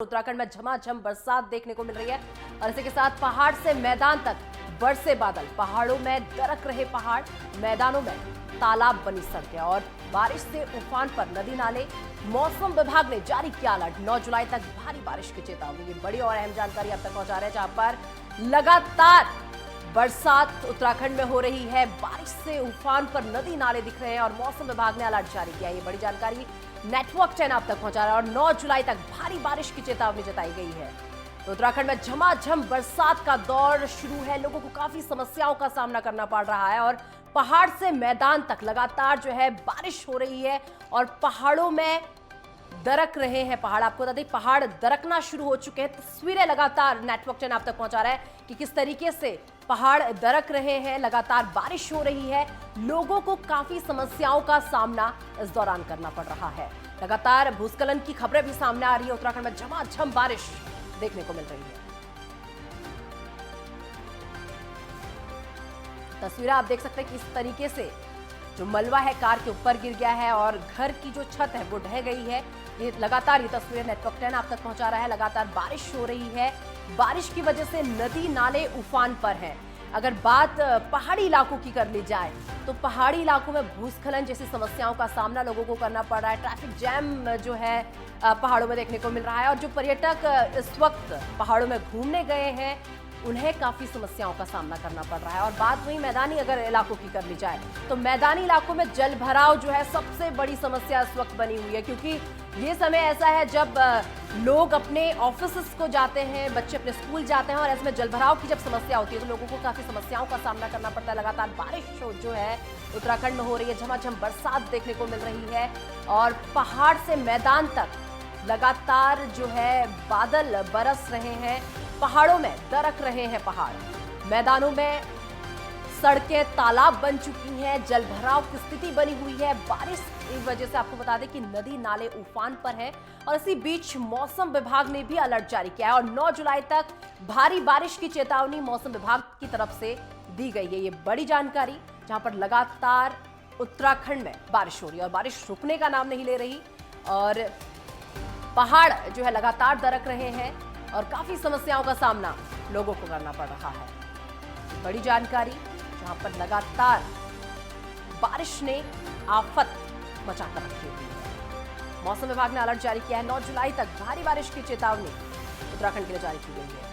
उत्तराखंड में झमाझम बरसात देखने को मिल रही है और इसी के साथ पहाड़ से मैदान तक बरसे बादल, पहाड़ों में दरक रहे पहाड़, मैदानों में तालाब बनी सड़कें और बारिश से उफान पर नदी नाले। मौसम विभाग ने जारी किया अलर्ट, 9 जुलाई तक भारी बारिश की चेतावनी। ये बड़ी और अहम जानकारी अब तक पहुंचा रहे हैं, जहां पर लगातार बरसात उत्तराखंड में हो रही है, बारिश से उफान पर नदी नाले दिख रहे हैं और मौसम विभाग ने अलर्ट जारी किया। ये बड़ी जानकारी नेटवर्क 10 आप तक पहुंचा रहा है और 9 जुलाई तक भारी बारिश की चेतावनी जताई गई है। तो उत्तराखंड में झमाझम बरसात का दौर शुरू है, लोगों को काफी समस्याओं का सामना करना पड़ रहा है और पहाड़ से मैदान तक लगातार जो है बारिश हो रही है और पहाड़ों में दरक रहे हैं पहाड़। आपको बता दें, पहाड़ दरकना शुरू हो चुके हैं। तस्वीरें लगातार नेटवर्क 10 आप तक पहुंचा रहा है कि किस तरीके से पहाड़ दरक रहे हैं, लगातार बारिश हो रही है, लोगों को काफी समस्याओं का सामना इस दौरान करना पड़ रहा है। लगातार भूस्खलन की खबरें भी सामने आ रही है, उत्तराखंड में झमाझम बारिश देखने को मिल रही है। तस्वीरें आप देख सकते हैं कि इस तरीके से जो मलबा है कार के ऊपर गिर गया है और घर की जो छत है वो ढह गई है। ये लगातार ये तस्वीरें नेटवर्क 10 आप तक पहुंचा रहा है। लगातार बारिश हो रही है, बारिश की वजह से नदी नाले उफान पर हैं। अगर बात पहाड़ी इलाकों की कर ली जाए तो पहाड़ी इलाकों में भूस्खलन जैसी समस्याओं का सामना लोगों को करना पड़ रहा है। ट्रैफिक जैम जो है पहाड़ों में देखने को मिल रहा है और जो पर्यटक इस वक्त पहाड़ों में घूमने गए हैं उन्हें काफी समस्याओं का सामना करना पड़ रहा है। और बात वही मैदानी अगर इलाकों की कर ली जाए तो मैदानी इलाकों में जल भराव जो है सबसे बड़ी समस्या इस वक्त बनी हुई है, क्योंकि ये समय ऐसा है जब लोग अपने ऑफिस को जाते हैं, बच्चे अपने स्कूल जाते हैं और ऐसे में जल भराव की जब समस्या होती है तो लोगों को काफी समस्याओं का सामना करना पड़ता है। लगातार बारिश जो है उत्तराखंड में हो रही है, झमाझम बरसात देखने को मिल रही है और पहाड़ से मैदान तक लगातार जो है बादल बरस रहे हैं, पहाड़ों में दरक रहे हैं पहाड़, मैदानों में सड़कें तालाब बन चुकी हैं, जल भराव की स्थिति बनी हुई है। बारिश की वजह से आपको बता दें कि नदी नाले उफान पर हैं और इसी बीच मौसम विभाग ने भी अलर्ट जारी किया है और 9 जुलाई तक भारी बारिश की चेतावनी मौसम विभाग की तरफ से दी गई है। ये बड़ी जानकारी, जहां पर लगातार उत्तराखंड में बारिश हो रही है और बारिश रुकने का नाम नहीं ले रही और पहाड़ जो है लगातार दरक रहे हैं और काफी समस्याओं का सामना लोगों को करना पड़ रहा है। बड़ी जानकारी, जहां पर लगातार बारिश ने आफत मचाकर रखी हुई है। मौसम विभाग ने अलर्ट जारी किया है, 9 जुलाई तक भारी बारिश की चेतावनी उत्तराखंड के लिए जारी की गई है।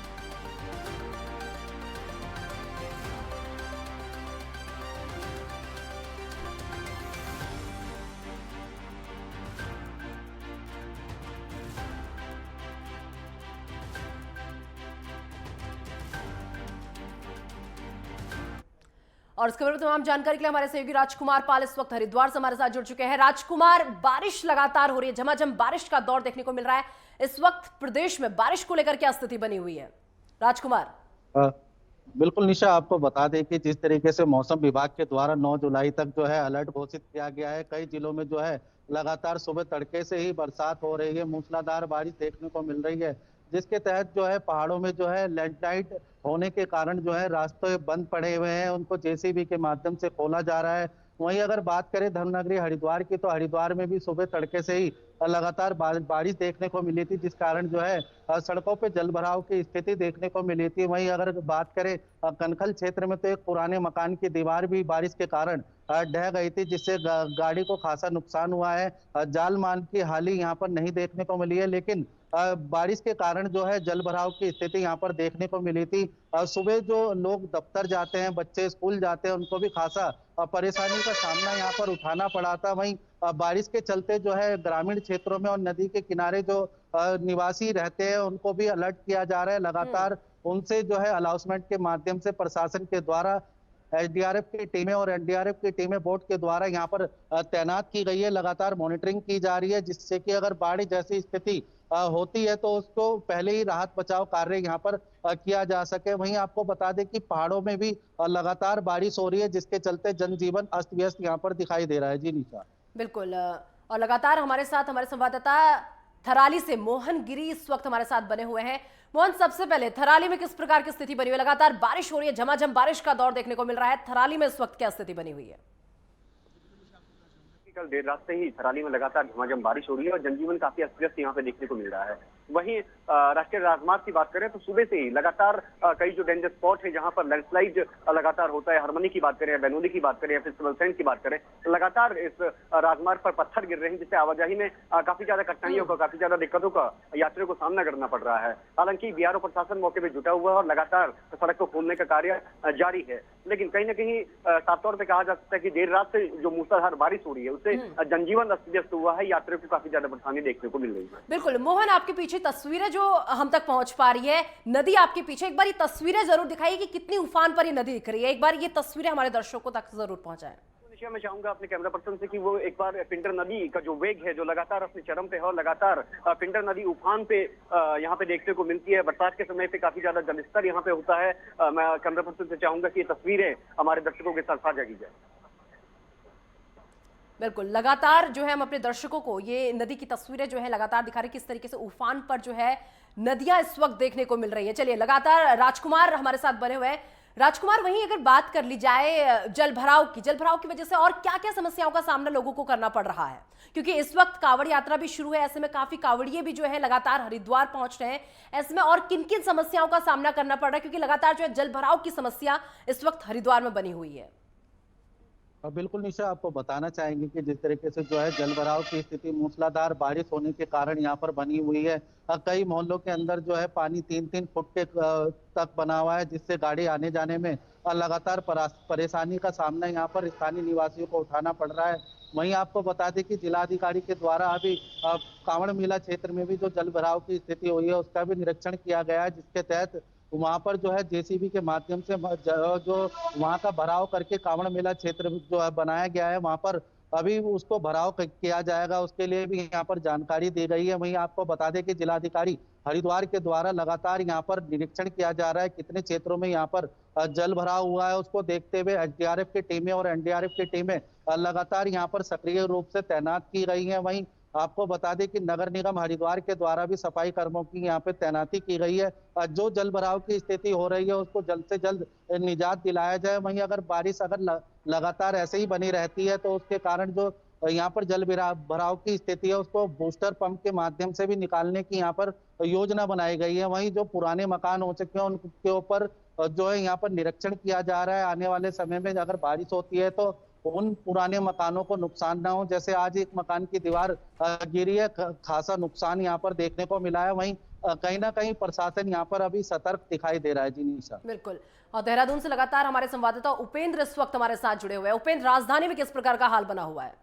और इस खबर में तमाम जानकारी के लिए हमारे सहयोगी राजकुमार पाल इस वक्त हरिद्वार से हमारे साथ जुड़ चुके हैं। राजकुमार, बारिश लगातार हो रही है, झमाझम बारिश का दौर देखने को मिल रहा है। इस वक्त प्रदेश में बारिश को लेकर क्या स्थिति बनी हुई है, राजकुमार? बिल्कुल निशा, आपको बता दें कि जिस तरीके से मौसम विभाग के द्वारा 9 जुलाई तक जो है अलर्ट घोषित किया गया है, कई जिलों में जो है लगातार सुबह तड़के से ही बरसात हो रही है, मूसलाधार बारिश देखने को मिल रही है, जिसके तहत जो है पहाड़ों में जो है लैंडस्लाइड होने के कारण जो है रास्ते बंद पड़े हुए हैं, उनको जेसीबी के माध्यम से खोला जा रहा है। वहीं अगर बात करें धर्मनगरी हरिद्वार की, तो हरिद्वार में भी सुबह तड़के से ही लगातार बारिश देखने को मिली थी, जिस कारण जो है सड़कों पे जल भराव की स्थिति देखने को मिली थी। वहीं अगर बात करें कनखल क्षेत्र में, तो एक पुराने मकान की दीवार भी बारिश के कारण ढह गई थी, जिससे गाड़ी को खासा नुकसान हुआ है। जान माल की हानि यहाँ पर नहीं देखने को मिली है, लेकिन बारिश के कारण जो है जल भराव की स्थिति यहाँ पर देखने को मिली थी। सुबह जो लोग दफ्तर जाते हैं, बच्चे स्कूल जाते हैं, उनको भी खासा परेशानी का सामना यहाँ पर उठाना पड़ा था। वहीं बारिश के चलते जो है ग्रामीण क्षेत्रों में और नदी के किनारे जो निवासी रहते हैं उनको भी अलर्ट किया जा रहा है। लगातार उनसे जो है अनाउंसमेंट के माध्यम से प्रशासन के द्वारा एसडीआरएफ की टीमें और एनडीआरएफ की टीमें बोट के द्वारा यहाँ पर तैनात की गई है। लगातार मॉनिटरिंग की जा रही है, जिससे कि अगर बाढ़ जैसी स्थिति होती है तो उसको पहले ही राहत बचाव कार्य यहाँ पर किया जा सके। वहीं आपको बता दें कि पहाड़ों में भी लगातार बारिश हो रही है, जिसके चलते जनजीवन अस्त व्यस्त यहाँ पर दिखाई दे रहा है। जी निशा, बिल्कुल। और लगातार हमारे साथ हमारे संवाददाता थराली से मोहन गिरी इस वक्त हमारे साथ बने हुए हैं। मोहन, सबसे पहले थराली में किस प्रकार की स्थिति बनी हुई है? लगातार बारिश हो रही है, झमाझम बारिश का दौर देखने को मिल रहा है, थराली में इस वक्त क्या स्थिति बनी हुई है? कल देर रात से ही थराली में लगातार झमाझम बारिश हो रही है और जनजीवन काफी अस्त व्यस्त यहाँ पे देखने को मिल रहा है। वहीं राष्ट्रीय राजमार्ग की बात करें तो सुबह से ही लगातार कई जो डेंजर स्पॉट है जहां पर लैंडस्लाइड लगातार होता है, हरमनी की बात करें या बैनोली की बात करें या फिर सिवलसैंड की बात करें, तो लगातार इस राजमार्ग पर पत्थर गिर रहे हैं, जिससे आवाजाही में काफी ज्यादा कठिनाइयों का, काफी ज्यादा दिक्कतों का यात्रियों को सामना करना पड़ रहा है। हालांकि बीआरओ प्रशासन मौके पर जुटा हुआ है और लगातार सड़क को खोलने का कार्य जारी है, लेकिन कहीं ना कहीं साफ तौर पर कहा जा सकता है कि देर रात से जो मूसलाधार बारिश हो रही है उससे जनजीवन अस्त व्यस्त हुआ है, यात्रियों को काफी ज्यादा परेशानी देखने को मिल रही है। बिल्कुल मोहन, आपके पीछे तस्वीरें जो हम तक पहुंच पा रही है, नदी आपके पीछे, एक बार ये तस्वीरें जरूर दिखाइए कि कितनी उफान पर ये नदी दिख रही है। एक बार ये तस्वीरें हमारे दर्शकों तक जरूर पहुंचाएं। मैं चाहूंगा अपने कैमरा पर्सन से कि वो एक बार पिंडर नदी का जो वेग है, जो लगातार अपने चरम पे है और लगातार पिंडर नदी उफान पे यहाँ पे देखने को मिलती है। बरसात के समय पे काफी ज्यादा जलस्तर यहाँ पे होता है। मैं कैमरा पर्सन से चाहूंगा कि ये तस्वीरें हमारे दर्शकों के साथ साझा की जाए। बिल्कुल, लगातार जो है हम अपने दर्शकों को ये नदी की तस्वीरें जो है लगातार दिखा रहे हैं, किस तरीके से उफान पर जो है नदियां इस वक्त देखने को मिल रही है। चलिए, लगातार राजकुमार हमारे साथ बने हुए हैं। राजकुमार, वहीं अगर बात कर ली जाए जल भराव की वजह से और क्या क्या समस्याओं का सामना लोगों को करना पड़ रहा है, क्योंकि इस वक्त कांवड़ यात्रा भी शुरू है, ऐसे में काफी कांवड़िए भी जो है लगातार हरिद्वार पहुंच रहे हैं, ऐसे में और किन किन समस्याओं का सामना करना पड़ रहा है, क्योंकि लगातार जो है जल भराव की समस्या इस वक्त हरिद्वार में बनी हुई है। बिल्कुल निशा, आपको बताना चाहेंगे कि जिस तरीके से जो है जलभराव की स्थिति मूसलाधार बारिश होने के कारण यहाँ पर बनी हुई है। कई मोहल्लों के अंदर जो है पानी 3-3 फुट के तक बना हुआ है, जिससे गाड़ी आने जाने में लगातार परेशानी का सामना यहाँ पर स्थानीय निवासियों को उठाना पड़ रहा है। वहीं आपको बता दें कि जिलाधिकारी के द्वारा अभी कांवड़ मेला क्षेत्र में भी जो जलभराव की स्थिति हुई है उसका भी निरीक्षण किया गया है, जिसके तहत वहां पर जो है जेसीबी के माध्यम से जो वहां का भराव करके कांवड़ मेला क्षेत्र जो है बनाया गया है, वहां पर अभी उसको भराव किया जाएगा, उसके लिए भी यहाँ पर जानकारी दी गई है। वहीं आपको बता दें कि जिलाधिकारी हरिद्वार के द्वारा लगातार यहाँ पर निरीक्षण किया जा रहा है, कितने क्षेत्रों में यहाँ पर जल भराव हुआ है, उसको देखते हुए एसडीआरएफ की टीमें और एनडीआरएफ की टीमें लगातार यहाँ पर सक्रिय रूप से तैनात की गई है। वहीं आपको बता दें कि नगर निगम हरिद्वार के द्वारा भी सफाई कर्मियों की यहाँ पे तैनाती की गई है। जो जल भराव की स्थिति हो रही है उसको जल्द से जल्द निजात दिलाया जाए। वहीं अगर बारिश लगातार ऐसे ही बनी रहती है तो उसके कारण जो यहाँ पर जल भराव की स्थिति है उसको बूस्टर पंप के माध्यम से भी निकालने की यहाँ पर योजना बनाई गई है। वहीं जो पुराने मकान हो चुके हैं उनके ऊपर जो है यहाँ पर निरीक्षण किया जा रहा है। आने वाले समय में अगर बारिश होती है तो उन पुराने मकानों को नुकसान ना हो। जैसे आज एक मकान की दीवार गिरी है, खासा नुकसान यहाँ पर देखने को मिला है। वहीं कहीं ना कहीं प्रशासन यहाँ पर अभी सतर्क दिखाई दे रहा है। जी निशा, बिल्कुल। और देहरादून से लगातार हमारे संवाददाता उपेंद्र इस वक्त हमारे साथ जुड़े हुए हैं। उपेंद्र, राजधानी में किस प्रकार का हाल बना हुआ है?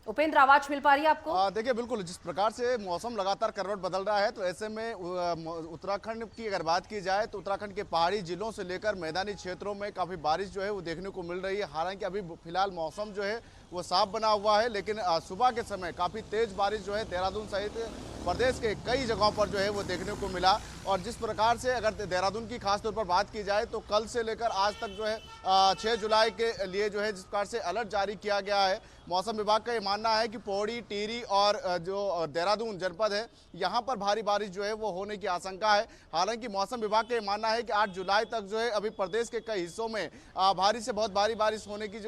उपेंद्र, आवाज मिल पा रही है आपको? देखिए, बिल्कुल जिस प्रकार से मौसम लगातार करवट बदल रहा है, तो ऐसे में उत्तराखंड की अगर बात की जाए तो उत्तराखंड के पहाड़ी जिलों से लेकर मैदानी क्षेत्रों में काफ़ी बारिश जो है वो देखने को मिल रही है। हालांकि अभी फिलहाल मौसम जो है वो साफ बना हुआ है, लेकिन सुबह के समय काफ़ी तेज़ बारिश जो है देहरादून सहित प्रदेश के कई जगहों पर जो है वो देखने को मिला। और जिस प्रकार से अगर देहरादून की खासतौर पर बात की जाए तो कल से लेकर आज तक जो है 6 जुलाई के लिए जो है जिस प्रकार से अलर्ट जारी किया गया है, मौसम विभाग का ये मानना है कि पौड़ी, टिहरी और जो देहरादून जनपद है यहाँ पर भारी बारिश जो है वो होने की आशंका है। हालांकि मौसम विभाग का ये मानना है कि 8 जुलाई तक जो है अभी प्रदेश के कई हिस्सों में भारी से बहुत भारी बारिश होने की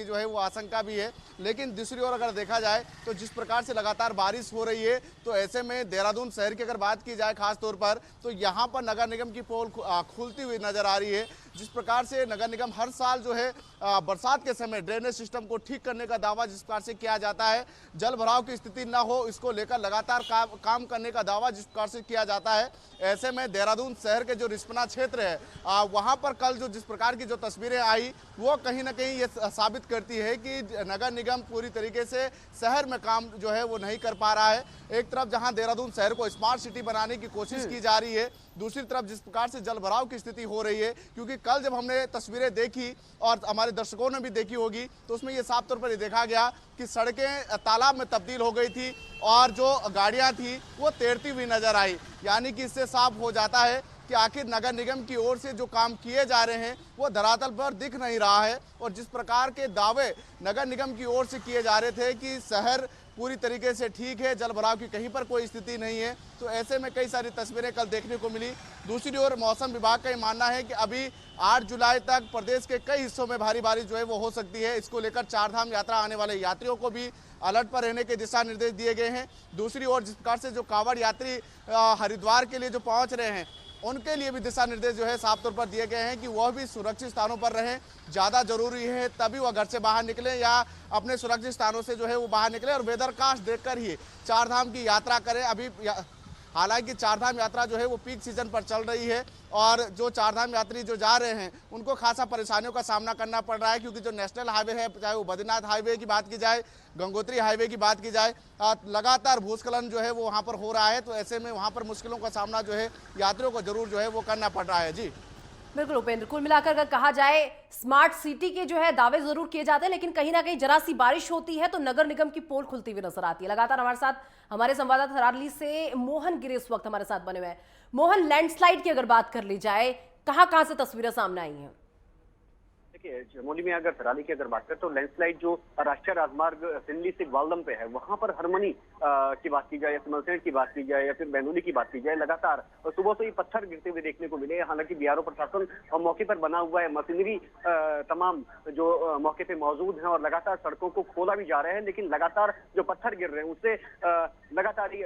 जो है वो आशंका भी है। लेकिन दूसरी ओर अगर देखा जाए तो जिस प्रकार से लगातार बारिश हो रही है तो ऐसे में देहरादून शहर की अगर बात की जाए खास तौर पर तो यहाँ पर नगर निगम की पोल खुलती हुई नजर आ रही है। जिस प्रकार से नगर निगम हर साल जो है बरसात के समय ड्रेनेज सिस्टम को ठीक करने का दावा जिस प्रकार से किया जाता है, जल भराव की स्थिति न हो इसको लेकर लगातार काम करने का दावा जिस प्रकार से किया जाता है। ऐसे में देहरादून शहर के जो रिस्पना क्षेत्र है वहाँ पर कल जो जिस प्रकार की जो तस्वीरें आई वो कहीं ना कहीं ये साबित करती है कि नगर निगम पूरी तरीके से शहर में काम जो है वो नहीं कर पा रहा है। एक तरफ जहां देहरादून शहर को स्मार्ट सिटी बनाने की कोशिश की जा रही है, दूसरी तरफ जिस प्रकार से जल भराव की स्थिति हो रही है, क्योंकि कल जब हमने तस्वीरें देखी और हमारे दर्शकों ने भी देखी होगी तो उसमें ये साफ तौर पर देखा गया कि सड़कें तालाब में तब्दील हो गई थी और जो गाड़ियां थी वो तैरती हुई नजर आई। यानी कि इससे साफ हो जाता है कि आखिर नगर निगम की ओर से जो काम किए जा रहे हैं वो धरातल पर दिख नहीं रहा है। और जिस प्रकार के दावे नगर निगम की ओर से किए जा रहे थे कि शहर पूरी तरीके से ठीक है, जल भराव की कहीं पर कोई स्थिति नहीं है। तो ऐसे में कई सारी तस्वीरें कल देखने को मिली। दूसरी ओर मौसम विभाग का ये मानना है कि अभी 8 जुलाई तक प्रदेश के कई हिस्सों में भारी बारिश जो है वो हो सकती है। इसको लेकर चारधाम यात्रा आने वाले यात्रियों को भी अलर्ट पर रहने के दिशा निर्देश दिए गए हैं। दूसरी ओर जिस प्रकार से जो कांवड़ यात्री हरिद्वार के लिए जो पहुंच रहे हैं, उनके लिए भी दिशा निर्देश जो है साफ तौर पर दिए गए हैं कि वह भी सुरक्षित स्थानों पर रहें। ज़्यादा जरूरी है तभी वह घर से बाहर निकले या अपने सुरक्षित स्थानों से जो है वो बाहर निकले और वेदरकास्ट देखकर ही चारधाम की यात्रा करें। अभी हालांकि चारधाम यात्रा जो है वो पीक सीजन पर चल रही है और जो चारधाम यात्री जो जा रहे हैं उनको खासा परेशानियों का सामना करना पड़ रहा है, क्योंकि जो नेशनल हाईवे है, चाहे वो बद्रीनाथ हाईवे की बात की जाए, गंगोत्री हाईवे की बात की जाए, लगातार भूस्खलन जो है वो वहाँ पर हो रहा है। तो ऐसे में वहाँ पर मुश्किलों का सामना जो है यात्रियों को जरूर जो है वो करना पड़ रहा है। जी बिल्कुल उपेंद्र, कुल मिलाकर अगर कहा जाए स्मार्ट सिटी के जो है दावे जरूर किए जाते हैं, लेकिन कहीं ना कहीं जरा सी बारिश होती है तो नगर निगम की पोल खुलती हुई नजर आती है। लगातार हमारे साथ हमारे संवाददाता थराली से मोहन गिरे इस वक्त हमारे साथ बने हुए हैं। मोहन, लैंडस्लाइड की अगर बात कर ली जाए, कहां से तस्वीरें सामने आई हैं? देखिए, चमोली में अगर थराली की अगर बात करें तो लैंडस्लाइड जो राष्ट्रीय राजमार्ग सिंदली से ग्वालदम पे है, वहां पर हरमनी की बात की जाए या सिमलसेट की बात की जाए या फिर बैनोली की बात की जाए, लगातार सुबह से ही पत्थर गिरते हुए देखने को मिले। हालांकि बीआरओ प्रशासन मौके पर बना हुआ है, मशीनरी तमाम जो मौके पे मौजूद है और लगातार सड़कों को खोला भी जा रहा है, लेकिन लगातार जो पत्थर गिर रहे हैं उससे लगातार ही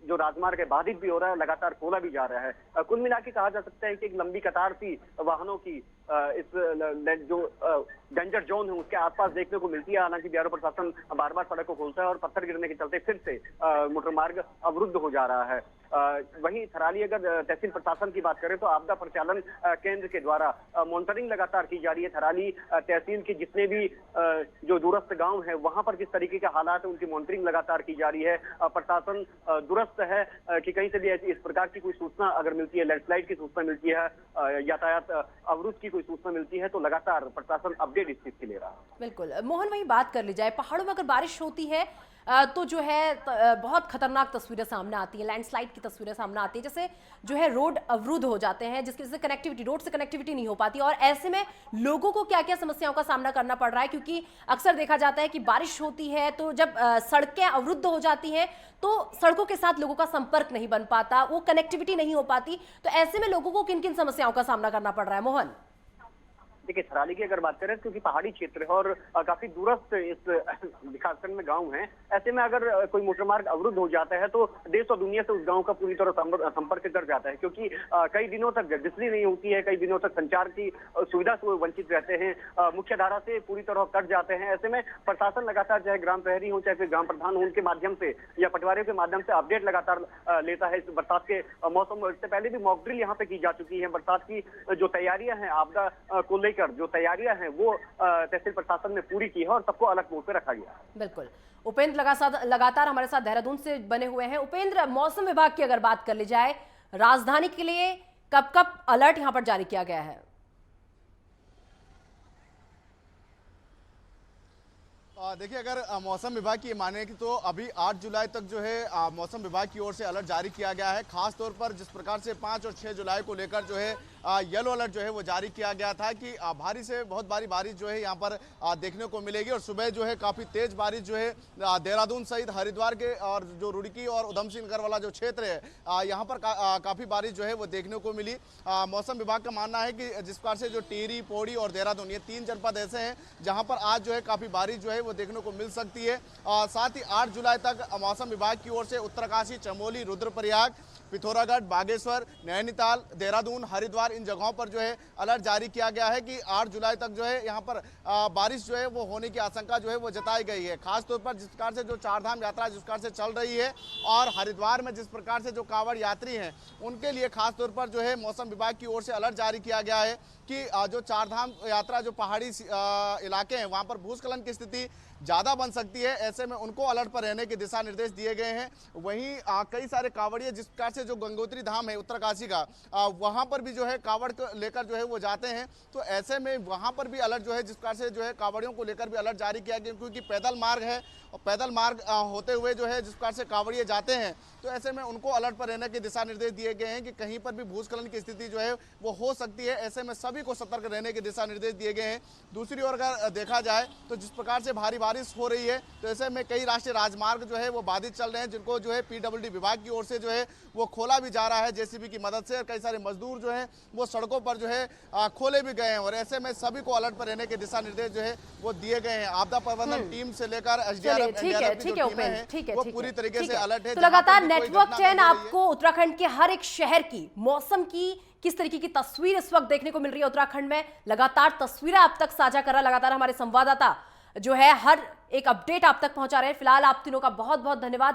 जो राजमार्ग है बाधित भी हो रहा है, लगातार खोला भी जा रहा है। कुल मिला के कहा जा सकता है कि एक लंबी कतार सी वाहनों की इस जो डेंजर जोन है उसके आसपास देखने को मिलती है। हालांकि बीआरओ प्रशासन बार बार सड़क को खोलता है और पत्थर गिरने के चलते फिर से मोटर मार्ग अवरुद्ध हो जा रहा है। वहीं थराली अगर तहसील प्रशासन की बात करें तो आपदा परिचालन केंद्र के द्वारा मॉनिटरिंग लगातार की जा रही है। थराली तहसील के जितने भी जो दूरस्थ गांव है वहां पर किस तरीके के हालात है उनकी मॉनिटरिंग लगातार की जा रही है। प्रशासन दुरुस्त है कि कहीं से भी इस प्रकार की कोई सूचना अगर मिलती है, लैंडस्लाइड की सूचना मिलती है, यातायात अवरुद्ध की कोई सूचना मिलती है, तो लगातार प्रशासन अपडेट इस चीज की ले रहा है। बिल्कुल मोहन, वही बात कर ली जाए, पहाड़ों में अगर बारिश होती है तो जो है बहुत खतरनाक तस्वीरें सामने आती हैं, लैंडस्लाइड की तस्वीरें सामने आती है, जैसे जो है रोड अवरुद्ध हो जाते हैं, जिसकी वजह से कनेक्टिविटी, रोड से कनेक्टिविटी नहीं हो पाती। और ऐसे में लोगों को क्या क्या समस्याओं का सामना करना पड़ रहा है, क्योंकि अक्सर देखा जाता है कि बारिश होती है तो जब सड़कें अवरुद्ध हो जाती हैं तो सड़कों के साथ लोगों का संपर्क नहीं बन पाता, वो कनेक्टिविटी नहीं हो पाती। तो ऐसे में लोगों को किन किन समस्याओं का सामना करना पड़ रहा है मोहन? देखिए, थराली की अगर बात करें क्योंकि पहाड़ी क्षेत्र है और काफी दूरस्थ इस विकासखंड में गांव है, ऐसे में अगर कोई मोटर मार्ग अवरुद्ध हो जाता है तो देश और दुनिया से उस गांव का पूरी तरह संपर्क कर जाता है, क्योंकि कई दिनों तक बिजली नहीं होती है, कई दिनों तक संचार की सुविधा से वंचित रहते हैं, मुख्य धारा से पूरी तरह कट जाते हैं। ऐसे में प्रशासन लगातार, चाहे ग्राम प्रहरी हो चाहे फिर ग्राम प्रधान हो, उनके माध्यम से या पटवारियों के माध्यम से अपडेट लगातार लेता है। इस बरसात के मौसम में इससे पहले भी मॉक ड्रिल यहाँ पे की जा चुकी है। बरसात की जो तैयारियां हैं आपदा को लेकर, जो तैयारियां हैं वो तहसील प्रशासन ने पूरी की है और सबको अलग मोड पे रखा गया। बिल्कुल उपेंद्र लगातार हमारे साथ देहरादून से बने हुए हैं। उपेंद्र, मौसम विभाग की अगर बात कर ली जाए, राजधानी के लिए कब कब अलर्ट यहां पर जारी किया गया है? देखिए, अगर मौसम विभाग की माने कि तो अभी 8 जुलाई तक जो है मौसम विभाग की ओर से अलर्ट जारी किया गया है। खास तौर पर जिस प्रकार से 5 और 6 जुलाई को लेकर जो है येलो अलर्ट जो है वो जारी किया गया था कि भारी से बहुत भारी बारिश जो है यहाँ पर देखने को मिलेगी। और सुबह जो है काफ़ी तेज बारिश जो है देहरादून सहित हरिद्वार के और जो रुड़की और उधम सिंह नगर वाला जो क्षेत्र है यहाँ पर काफ़ी बारिश जो है वो देखने को मिली। मौसम विभाग का मानना है कि जिस प्रकार से जो टिहरी, पौड़ी और देहरादून, ये 3 जनपद ऐसे हैं जहाँ पर आज जो है काफ़ी बारिश जो है वो देखने को मिल सकती है। साथ ही 8 जुलाई तक मौसम विभाग की ओर से उत्तरकाशी, चमोली, रुद्रप्रयाग, पिथौरागढ़, बागेश्वर, नैनीताल, देहरादून, हरिद्वार, इन जगहों पर जो है अलर्ट जारी किया गया है कि 8 जुलाई तक जो है यहाँ पर बारिश जो है वो होने की आशंका जो है वो जताई गई है। खास तौर पर जिस प्रकार से जो चारधाम यात्रा जिस प्रकार से चल रही है और हरिद्वार में जिस प्रकार से जो कांवड़ यात्री हैं उनके लिए खास तौर पर जो है मौसम विभाग की ओर से अलर्ट जारी किया गया है कि जो चारधाम यात्रा जो पहाड़ी इलाके हैं वहाँ पर भूस्खलन की स्थिति ज़्यादा बन सकती है। ऐसे में उनको अलर्ट पर रहने के दिशा निर्देश दिए गए हैं। वहीं कई सारे कांवड़िए जिस प्रकार से जो गंगोत्री धाम है उत्तरकाशी का, वहाँ पर भी जो है कांवड़ को लेकर जो है वो जाते हैं। तो ऐसे में वहाँ पर भी अलर्ट जो है जिस प्रकार से जो है कांवड़ियों को लेकर भी अलर्ट जारी किया गया, क्योंकि पैदल मार्ग है और पैदल मार्ग होते हुए जो है जिस प्रकार से कांवड़िए जाते हैं, तो ऐसे में उनको अलर्ट पर रहने के दिशा निर्देश दिए गए हैं कि कहीं पर भी भूस्खलन की स्थिति जो है वो हो सकती है। ऐसे में सभी को सतर्क रहने के दिशा निर्देश दिए गए हैं। दूसरी ओर अगर देखा जाए तो जिस प्रकार से भारी बारिश हो रही है। तो ऐसे में कई राष्ट्रीय राजमार्ग जो है वो बाधित चल रहे हैं, जिनको जो है पीडब्ल्यूडी विभाग की ओर से जो है वो खोला भी जा रहा है जेसीबी की मदद से। और कई सारे मजदूर जो हैं वो सड़कों पर जो है खोले भी गए हैं। और ऐसे में सभी को अलर्ट पर रहने के दिशा निर्देश जो है वो दिए गए हैं। आपदा प्रबंधन टीम से लेकर एसडीआरएफ, एनडीआरएफ की जो टीमें हैं वो पूरी तरीके से अलर्ट है। तो लगातार नेटवर्क 10 आपको उत्तराखंड के हर एक शहर की मौसम की किस तरीके की तस्वीर इस वक्त देखने को मिल रही है उत्तराखंड में, लगातार तस्वीरें आप तक साझा कर रहा, लगातार हमारे संवाददाता जो है हर एक अपडेट आप तक पहुंचा रहे हैं। फिलहाल आप तीनों का बहुत बहुत धन्यवाद।